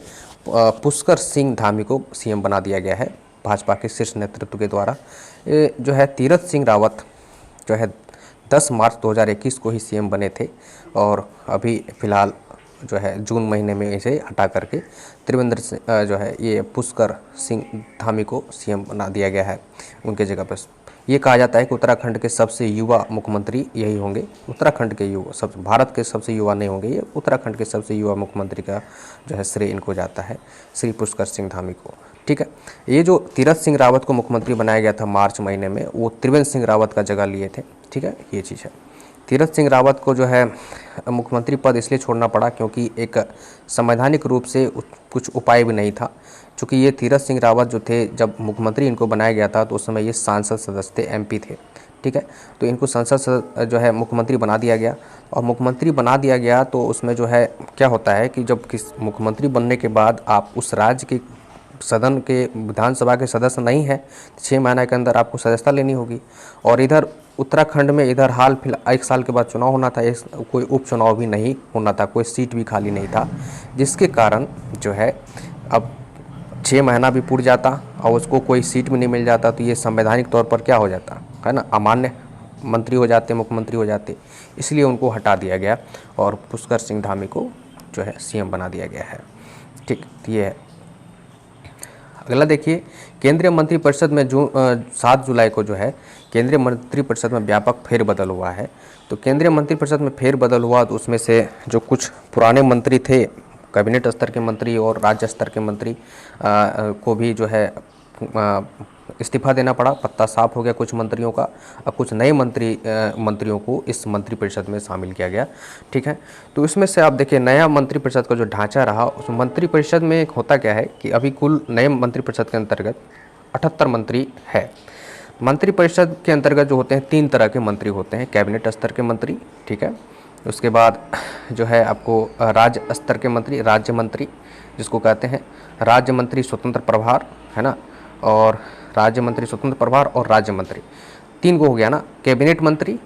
पुष्कर सिंह धामी को सीएम बना दिया गया है भाजपा के शीर्ष नेतृत्व के द्वारा। जो है तीरथ सिंह रावत जो है 10 मार्च 2021 को ही सीएम बने थे, और अभी फिलहाल जो है जून महीने में इसे हटा करके त्रिवेंद्र सिंह जो है ये पुष्कर सिंह धामी को सीएम बना दिया गया है उनके जगह पर। ये कहा जाता है कि उत्तराखंड के सबसे युवा मुख्यमंत्री यही होंगे। उत्तराखंड के युवा, सब भारत के सबसे युवा नहीं होंगे ये, उत्तराखंड के सबसे युवा मुख्यमंत्री का जो है श्रेय इनको जाता है, श्री पुष्कर सिंह धामी को। ठीक है, ये जो तीरथ सिंह रावत को मुख्यमंत्री बनाया गया था मार्च महीने में, वो त्रिवेंद्र सिंह रावत का जगह लिए थे। ठीक है, ये चीज़ है। तीरथ सिंह रावत को जो है मुख्यमंत्री पद इसलिए छोड़ना पड़ा क्योंकि एक संवैधानिक रूप से कुछ उपाय भी नहीं था। चूँकि ये तीरथ सिंह रावत जो थे, जब मुख्यमंत्री इनको बनाया गया था तो उस समय ये सांसद सदस्य थे, एमपी थे। ठीक है, तो इनको संसद जो है मुख्यमंत्री बना दिया गया, और मुख्यमंत्री बना दिया गया तो उसमें जो है क्या होता है कि जब किस मुख्यमंत्री बनने के बाद आप उस राज्य के सदन के विधानसभा के सदस्य नहीं हैं, 6 महीने के अंदर आपको सदस्यता लेनी होगी। और इधर उत्तराखंड में इधर हाल फिलहाल 1 साल के बाद चुनाव होना था, कोई उपचुनाव भी नहीं होना था, कोई सीट भी खाली नहीं था, जिसके कारण जो है अब 6 महीना भी पूर जाता और उसको कोई सीट भी नहीं मिल जाता, तो ये संवैधानिक तौर पर क्या हो जाता है ना, अमान्य मंत्री हो जाते, मुख्यमंत्री हो जाते। इसलिए उनको हटा दिया गया और पुष्कर सिंह धामी को जो है सीएम बना दिया गया है। ठीक, ये है। अगला देखिए, केंद्रीय मंत्रिपरिषद में 7 जुलाई को जो है केंद्रीय मंत्रिपरिषद में व्यापक फेरबदल हुआ है। तो केंद्रीय मंत्रिपरिषद में फेरबदल हुआ तो उसमें से जो कुछ पुराने मंत्री थे, कैबिनेट स्तर के मंत्री और राज्य स्तर के मंत्री को भी जो है इस्तीफा देना पड़ा, पत्ता साफ हो गया कुछ मंत्रियों का। अब कुछ नए मंत्रियों को इस मंत्रिपरिषद में शामिल किया गया। ठीक है, तो इसमें से आप देखिए नया मंत्रिपरिषद का जो ढांचा रहा, उस मंत्रिपरिषद में एक होता क्या है कि अभी कुल नए मंत्रिपरिषद के अंतर्गत 78 मंत्री है। मंत्रिपरिषद के अंतर्गत जो होते हैं 3 तरह के मंत्री होते हैं। कैबिनेट स्तर के मंत्री, ठीक है, उसके बाद जो है आपको राज्य स्तर के मंत्री, राज्य मंत्री जिसको कहते हैं, राज्य मंत्री स्वतंत्र प्रभार, है ना, और राज्य मंत्री स्वतंत्र प्रभार और राज्य मंत्री 3 को हो गया ना, कैबिनेट मंत्री,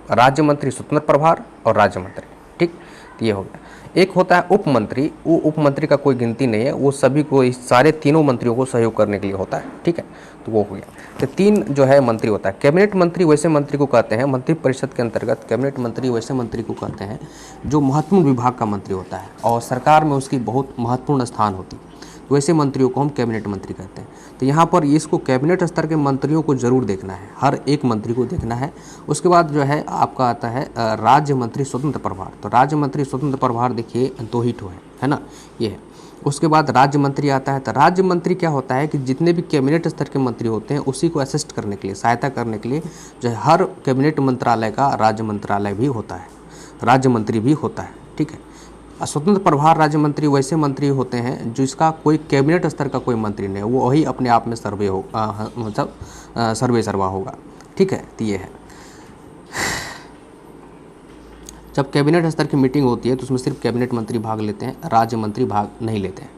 राज्य मंत्री स्वतंत्र प्रभार और राज्य मंत्री। ठीक, तो ये हो गया। एक होता है उप मंत्री, वो उप मंत्री का कोई गिनती नहीं है, वो सभी को, इस सारे तीनों मंत्रियों को सहयोग करने के लिए होता है। ठीक है, तो वो हो गया। तो 3 जो है मंत्री होता है। कैबिनेट मंत्री वैसे मंत्री को कहते हैं, मंत्रिपरिषद के अंतर्गत कैबिनेट मंत्री वैसे मंत्री को कहते हैं जो महत्वपूर्ण विभाग का मंत्री होता है और सरकार में उसकी बहुत महत्वपूर्ण स्थान होती है, तो वैसे मंत्रियों को हम कैबिनेट मंत्री कहते हैं। तो यहाँ पर इसको कैबिनेट स्तर के मंत्रियों को जरूर देखना है, हर एक मंत्री को देखना है। उसके बाद जो है आपका आता है राज्य मंत्री स्वतंत्र प्रभार। तो राज्य मंत्री स्वतंत्र प्रभार देखिए 2 ही ठो है ना, ये है। उसके बाद राज्य मंत्री आता है। तो राज्य मंत्री क्या होता है कि जितने भी कैबिनेट स्तर के मंत्री होते हैं उसी को असिस्ट करने के लिए, सहायता करने के लिए जो है हर कैबिनेट मंत्रालय का राज्य मंत्रालय भी होता है, राज्य मंत्री भी होता है। ठीक है, स्वतंत्र प्रभार राज्य मंत्री वैसे मंत्री होते हैं जिसका कोई कैबिनेट स्तर का कोई मंत्री नहीं, वो वही अपने आप में सर्वे हो मतलब सर्वे सर्वा होगा। ठीक है, तो ये है। जब कैबिनेट स्तर की मीटिंग होती है तो उसमें सिर्फ कैबिनेट मंत्री भाग लेते हैं, राज्य मंत्री भाग नहीं लेते हैं।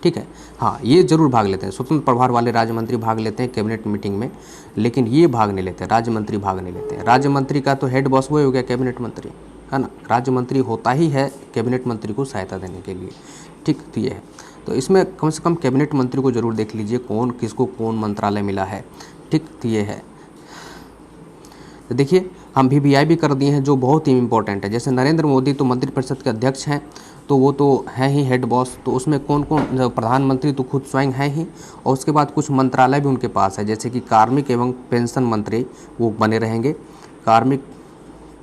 ठीक है, हाँ, ये जरूर भाग लेते हैं, स्वतंत्र प्रभार वाले राज्य मंत्री भाग लेते हैं कैबिनेट मीटिंग में, लेकिन ये भाग नहीं लेते, राज्य मंत्री भाग नहीं लेते हैं। राज्य मंत्री का तो हेड बॉस वही हो गया कैबिनेट मंत्री, है ना, राज्य मंत्री होता ही है कैबिनेट मंत्री को सहायता देने के लिए। ठीक, तो ये है। तो इसमें कम से कम कैबिनेट मंत्री को जरूर देख लीजिए कौन किसको कौन मंत्रालय मिला है। ठीक, तो ये है। तो देखिए हम वीवीआई भी कर दिए हैं जो बहुत ही इंपॉर्टेंट है। जैसे नरेंद्र मोदी तो मंत्रिपरिषद के अध्यक्ष हैं, तो वो तो हैं ही हेड बॉस, तो उसमें कौन कौन, प्रधानमंत्री तो खुद स्वयं हैं ही, और उसके बाद कुछ मंत्रालय भी उनके पास है, जैसे कि कार्मिक एवं पेंशन मंत्री वो बने रहेंगे। कार्मिक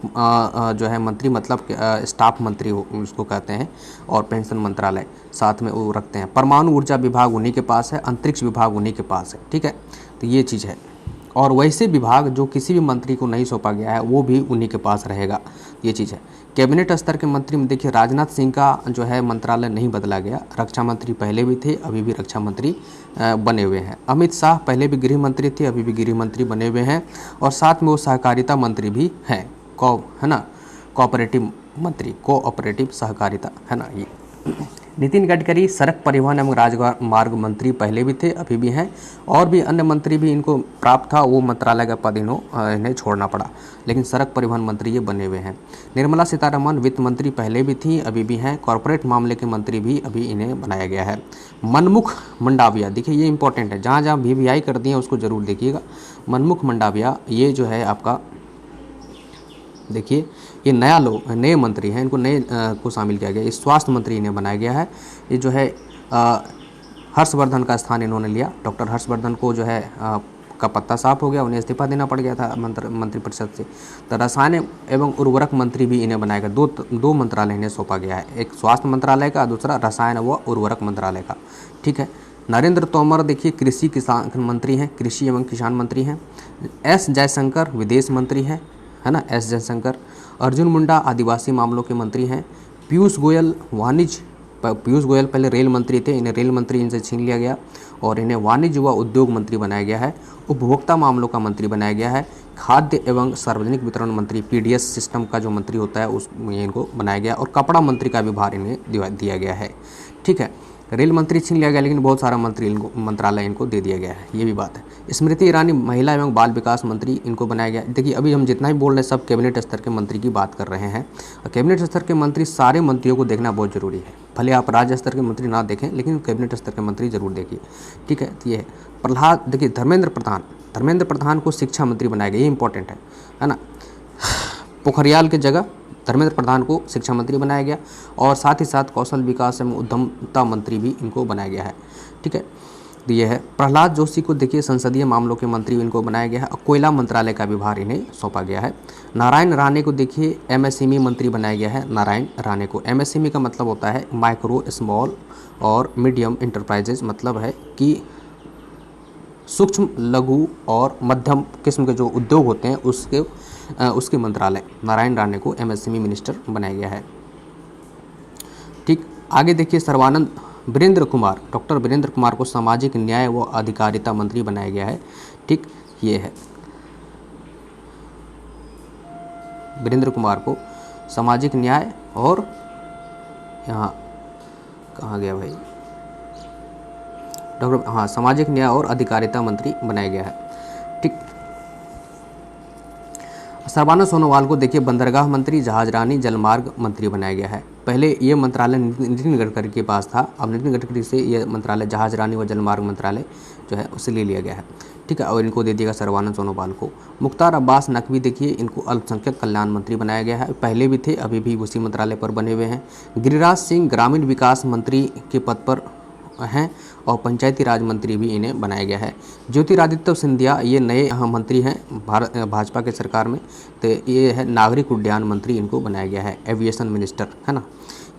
जो है मंत्री मतलब स्टाफ मंत्री उसको कहते हैं, और पेंशन मंत्रालय साथ में वो रखते हैं। परमाणु ऊर्जा विभाग उन्हीं के पास है, अंतरिक्ष विभाग उन्हीं के पास है। ठीक है, तो ये चीज़ है। और वैसे विभाग जो किसी भी मंत्री को नहीं सौंपा गया है वो भी उन्हीं के पास रहेगा, ये चीज़ है। कैबिनेट स्तर के मंत्री में देखिए राजनाथ सिंह का जो है मंत्रालय नहीं बदला गया, रक्षा मंत्री पहले भी थे, अभी भी रक्षा मंत्री बने हुए हैं। अमित शाह पहले भी गृह मंत्री थे, अभी भी गृह मंत्री बने हुए हैं, और साथ में वो सहकारिता मंत्री भी हैं, है ना, कोऑपरेटिव मंत्री, कोऑपरेटिव सहकारिता, है ना, ये नितिन गडकरी सड़क परिवहन एवं राजमार्ग मंत्री पहले भी थे, अभी भी हैं, और भी अन्य मंत्री भी इनको प्राप्त था, वो मंत्रालय का पद इन्हें छोड़ना पड़ा, लेकिन सड़क परिवहन मंत्री ये बने हुए हैं। निर्मला सीतारमण वित्त मंत्री पहले भी थी, अभी भी हैं, कॉरपोरेट मामले के मंत्री भी अभी इन्हें बनाया गया है। मनमुख मंडाविया, देखिए ये इंपॉर्टेंट है, जहाँ जहाँ VVI कर दिए उसको जरूर देखिएगा। मनमुख मंडाविया ये जो है आपका, देखिए ये नए मंत्री हैं, इनको नए को शामिल किया गया। ये स्वास्थ्य मंत्री इन्हें बनाया गया है। ये जो है हर्षवर्धन का स्थान इन्होंने लिया। डॉक्टर हर्षवर्धन को जो है का पत्ता साफ हो गया, उन्हें इस्तीफा देना पड़ गया था मंत्रिपरिषद से। तो रसायन एवं उर्वरक मंत्री भी इन्हें बनाया गया। दो मंत्रालय इन्हें सौंपा गया है, एक स्वास्थ्य मंत्रालय का, दूसरा रसायन व उर्वरक मंत्रालय का। ठीक है। नरेंद्र तोमर देखिए कृषि किसान मंत्री हैं, कृषि एवं किसान मंत्री हैं। S जयशंकर विदेश मंत्री है ना, S जयशंकर। अर्जुन मुंडा आदिवासी मामलों के मंत्री हैं। पीयूष गोयल पीयूष गोयल पहले रेल मंत्री थे, इन्हें रेल मंत्री इनसे छीन लिया गया और इन्हें वाणिज्य व उद्योग मंत्री बनाया गया है। उपभोक्ता मामलों का मंत्री बनाया गया है। खाद्य एवं सार्वजनिक वितरण मंत्री PDS सिस्टम का जो मंत्री होता है उसमें इनको बनाया गया, और कपड़ा मंत्री का भी भार इन्हें दिया गया है। ठीक है। रेल मंत्री छीन लिया गया, लेकिन बहुत सारा मंत्रालय इनको दे दिया गया है, ये भी बात है। स्मृति ईरानी महिला एवं बाल विकास मंत्री इनको बनाया गया। देखिए अभी हम जितना ही बोल रहे हैं सब कैबिनेट स्तर के मंत्री की बात कर रहे हैं। कैबिनेट स्तर के मंत्री, सारे मंत्रियों को देखना बहुत जरूरी है, भले आप राज्य स्तर के मंत्री ना देखें, लेकिन कैबिनेट स्तर के मंत्री जरूर देखिए। ठीक है। तो ये है प्रहलाद, देखिए धर्मेंद्र प्रधान को शिक्षा मंत्री बनाया गया, ये इंपॉर्टेंट है ना। पोखरियाल की जगह धर्मेंद्र प्रधान को शिक्षा मंत्री बनाया गया, और साथ ही साथ कौशल विकास एवं उद्यमता मंत्री भी इनको बनाया गया है। ठीक है। तो ये है। प्रहलाद जोशी को देखिए संसदीय मामलों के मंत्री इनको बनाया गया है, और कोयला मंत्रालय का भी भार इन्हें सौंपा गया है। नारायण राणे को देखिए MSME मंत्री बनाया गया है। नारायण राणे को, MSME का मतलब होता है माइक्रो स्मॉल और मीडियम इंटरप्राइजेज, मतलब है कि सूक्ष्म लघु और मध्यम किस्म के जो उद्योग होते हैं उसके मंत्रालय, नारायण राणे को MSME मिनिस्टर बनाया गया है। ठीक। आगे देखिए डॉक्टर वीरेंद्र कुमार को सामाजिक न्याय व अधिकारिता मंत्री बनाया गया है। ठीक। ये है वीरेंद्र कुमार को सामाजिक न्याय और, यहाँ कहाँ गया भाई, सामाजिक न्याय और अधिकारिता मंत्री बनाया गया है। ठीक। सर्बानंद सोनोवाल को देखिए बंदरगाह मंत्री, जहाजरानी, जलमार्ग मंत्री बनाया गया है। पहले ये मंत्रालय नितिन गडकरी के पास था, अब नितिन गडकरी से ये मंत्रालय जहाजरानी व जलमार्ग मंत्रालय जो है उसे ले लिया गया है। ठीक है। और इनको दे दिएगा सर्बानंद सोनोवाल को। मुख्तार अब्बास नकवी देखिए इनको अल्पसंख्यक कल्याण मंत्री बनाया गया है, पहले भी थे, अभी भी उसी मंत्रालय पर बने हुए हैं। गिरिराज सिंह ग्रामीण विकास मंत्री के पद पर हैं, और पंचायती राज मंत्री भी इन्हें बनाया गया है। ज्योतिरादित्य सिंधिया ये नए मंत्री हैं भाजपा के सरकार में, तो ये है नागरिक उड्डयन मंत्री, इनको बनाया गया है, एविएशन मिनिस्टर, है ना।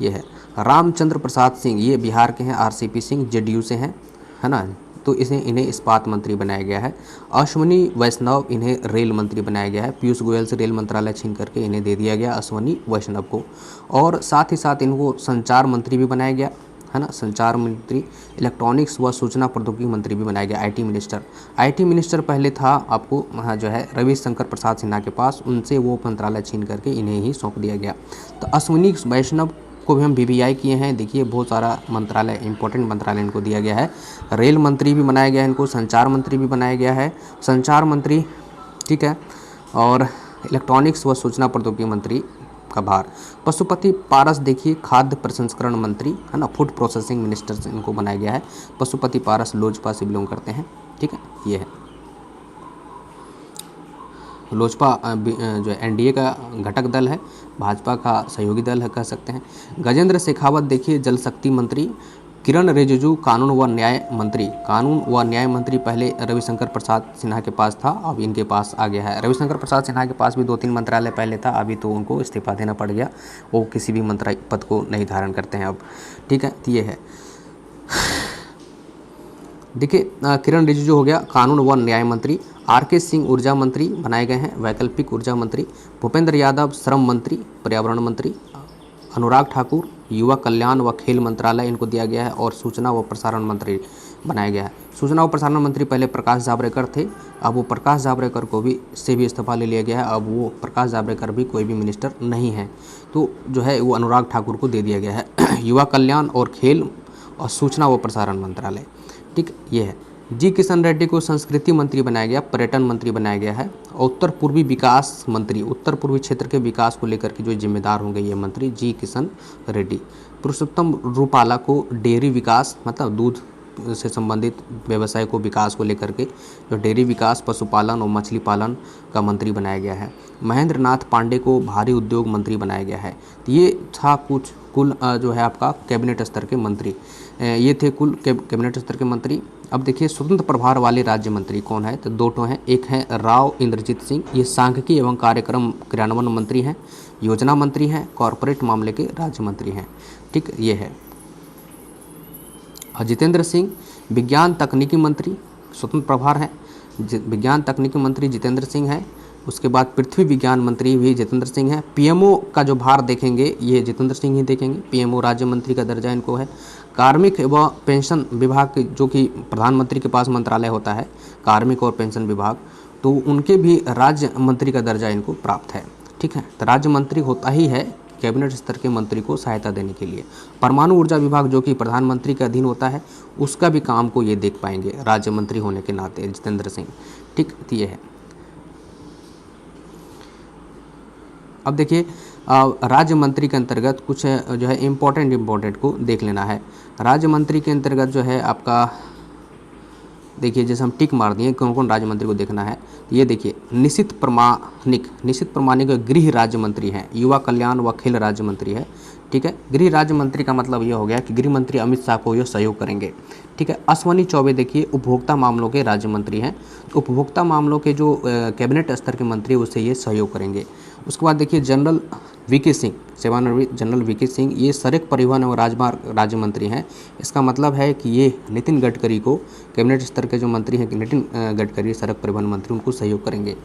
ये है रामचंद्र प्रसाद सिंह, ये बिहार के हैं, RCP सिंह JDU से हैं, है ना, तो इन्हें इस्पात मंत्री बनाया गया है। अश्विनी वैष्णव इन्हें रेल मंत्री बनाया गया है, पीयूष गोयल से रेल मंत्रालय छीन करके इन्हें दे दिया गया अश्विनी वैष्णव को। और साथ ही साथ इनको संचार मंत्री भी बनाया गया, है ना, संचार मंत्री। इलेक्ट्रॉनिक्स व सूचना प्रौद्योगिकी मंत्री भी बनाया गया, IT मिनिस्टर पहले था आपको जो है रविशंकर प्रसाद सिन्हा के पास, उनसे वो मंत्रालय छीन करके इन्हें ही सौंप दिया गया। तो अश्विनी वैष्णव को भी हम VVI किए हैं। देखिए बहुत सारा मंत्रालय, इंपॉर्टेंट मंत्रालय इनको दिया गया है। रेल मंत्री भी बनाया गया है इनको, संचार मंत्री भी बनाया गया है, संचार मंत्री। ठीक है। और इलेक्ट्रॉनिक्स व सूचना प्रौद्योगिकी मंत्री का भार। पशुपति पारस देखिए खाद्य प्रसंस्करण मंत्री, है ना, फूड प्रोसेसिंग मिनिस्टर इनको बनाया गया है। पशुपति पारस लोजपा से बिलोंग करते हैं। ठीक है। ये है लोजपा जो NDA का घटक दल है, भाजपा का सहयोगी दल है कह सकते हैं। गजेंद्र शेखावत देखिए जल शक्ति मंत्री। किरण रिजिजू कानून व न्याय मंत्री पहले रविशंकर प्रसाद सिन्हा के पास था, अब इनके पास आ गया है। रविशंकर प्रसाद सिन्हा के पास भी 2-3 मंत्रालय पहले था, अभी तो उनको इस्तीफा देना पड़ गया, वो किसी भी मंत्री पद को नहीं धारण करते हैं अब। ठीक है। तो ये है देखिए किरण रिजिजू हो गया कानून व न्याय मंत्री। RK सिंह ऊर्जा मंत्री बनाए गए हैं, वैकल्पिक ऊर्जा मंत्री। भूपेंद्र यादव श्रम मंत्री, पर्यावरण मंत्री। अनुराग ठाकुर युवा कल्याण व खेल मंत्रालय इनको दिया गया है, और सूचना व प्रसारण मंत्री बनाया गया है। सूचना और प्रसारण मंत्री पहले प्रकाश जावड़ेकर थे, अब वो प्रकाश जावड़ेकर को भी से भी इस्तीफा ले लिया गया है। अब वो प्रकाश जावड़ेकर भी कोई भी मिनिस्टर नहीं है, तो जो है वो अनुराग ठाकुर को दे दिया गया है। युवा कल्याण और खेल और सूचना व प्रसारण मंत्रालय, ठीक, ये है। जी किशन रेड्डी को संस्कृति मंत्री बनाया गया, पर्यटन मंत्री बनाया गया है। और उत्तर पूर्वी विकास मंत्री, उत्तर पूर्वी क्षेत्र के विकास को लेकर के जो जिम्मेदार होंगे ये मंत्री जी किशन रेड्डी। पुरुषोत्तम रूपाला को डेयरी विकास, मतलब दूध से संबंधित व्यवसाय को विकास को लेकर के जो डेयरी विकास, पशुपालन और मछली पालन का मंत्री बनाया गया है। महेंद्र नाथ पांडे को भारी उद्योग मंत्री बनाया गया है। तो ये था कुछ कुल जो है आपका कैबिनेट स्तर के मंत्री, ये थे कुल कैबिनेट स्तर के मंत्री। अब देखिए स्वतंत्र प्रभार वाले राज्य मंत्री कौन है, तो दो हैं। एक है राव इंद्रजीत सिंह, ये सांख्यिकी एवं कार्यक्रम क्रियान्वयन मंत्री हैं, योजना मंत्री हैं, कॉरपोरेट मामले के राज्य मंत्री हैं, ठीक, ये है। जितेंद्र सिंह विज्ञान तकनीकी मंत्री, स्वतंत्र प्रभार है, विज्ञान तकनीकी मंत्री जितेंद्र सिंह है। उसके बाद पृथ्वी विज्ञान मंत्री भी जितेंद्र सिंह है। पीएमओ का जो भार देखेंगे ये जितेंद्र सिंह ही देखेंगे, पीएमओ राज्य मंत्री का दर्जा इनको है। कार्मिक एवं पेंशन विभाग जो कि प्रधानमंत्री के पास मंत्रालय होता है, कार्मिक और पेंशन विभाग, तो उनके भी राज्य मंत्री का दर्जा इनको प्राप्त है, ठीक है। तो राज्य मंत्री होता ही है कैबिनेट स्तर के मंत्री को सहायता देने के लिए। परमाणु ऊर्जा विभाग जो कि प्रधानमंत्री के अधीन होता है, उसका भी काम को ये देख पाएंगे राज्य मंत्री होने के नाते जितेंद्र सिंह, ठीक, तो ये है। अब देखिए राज्य मंत्री के अंतर्गत कुछ जो है इम्पोर्टेंट को देख लेना है। राज्य मंत्री के अंतर्गत जो है आपका देखिए, जैसे हम टिक मार दिए कौन कौन राज्य मंत्री को देखना है, तो ये देखिए निशित प्रमाणिक गृह राज्य मंत्री हैं, युवा कल्याण व खेल राज्य मंत्री है, ठीक है। गृह राज्य मंत्री का मतलब ये हो गया कि गृह मंत्री अमित शाह को ये सहयोग करेंगे, ठीक है। अश्वनी चौबे देखिए उपभोक्ता मामलों के राज्य मंत्री हैं, उपभोक्ता मामलों के जो कैबिनेट स्तर के मंत्री उससे ये सहयोग करेंगे। उसके बाद देखिए जनरल वीके सिंह, सेवानिवृत्त जनरल वीके सिंह, ये सड़क परिवहन एवं राजमार्ग राज्य मंत्री हैं। इसका मतलब है कि ये नितिन गडकरी को, कैबिनेट स्तर के जो मंत्री हैं नितिन गडकरी सड़क परिवहन मंत्री, उनको सहयोग करेंगे।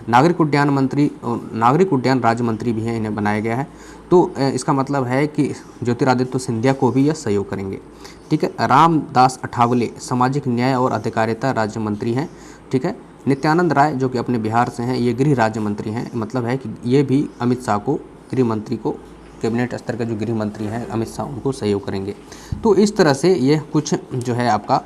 नागरिक उड्डयन मंत्री, नागरिक उड्डयन राज्य मंत्री भी हैं, इन्हें बनाया गया है। तो इसका मतलब है कि ज्योतिरादित्य सिंधिया को भी यह सहयोग करेंगे, ठीक है। रामदास अठावले सामाजिक न्याय और अधिकारिता राज्य मंत्री हैं, ठीक है। नित्यानंद राय जो कि अपने बिहार से हैं, ये गृह राज्य मंत्री हैं, मतलब है कि ये भी अमित शाह को, गृह मंत्री को, कैबिनेट स्तर के जो गृह मंत्री हैं अमित शाह, उनको सहयोग करेंगे। तो इस तरह से ये कुछ जो है आपका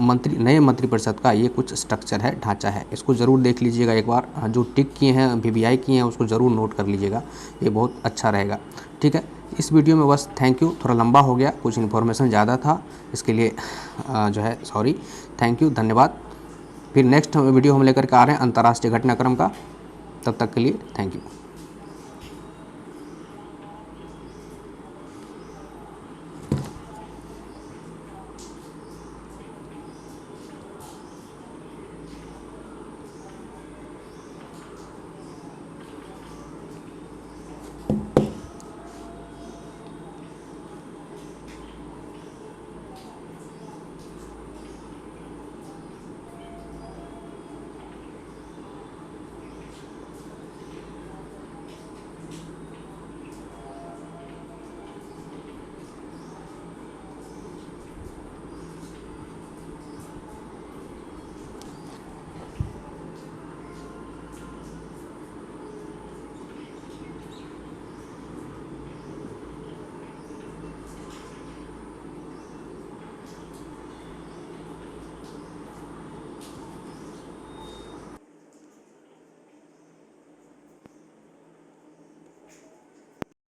मंत्री, नए मंत्रिपरिषद का ये कुछ स्ट्रक्चर है, ढांचा है। इसको ज़रूर देख लीजिएगा एक बार, जो टिक किए हैं, वीवीआई किए हैं, उसको ज़रूर नोट कर लीजिएगा, ये बहुत अच्छा रहेगा, ठीक है। इस वीडियो में बस थैंक यू, थोड़ा लंबा हो गया, कुछ इन्फॉर्मेशन ज़्यादा था, इसके लिए जो है सॉरी, थैंक यू, धन्यवाद। फिर नेक्स्ट वीडियो हम लेकर के आ रहे हैं अंतर्राष्ट्रीय घटनाक्रम का, तब तक के लिए थैंक यू।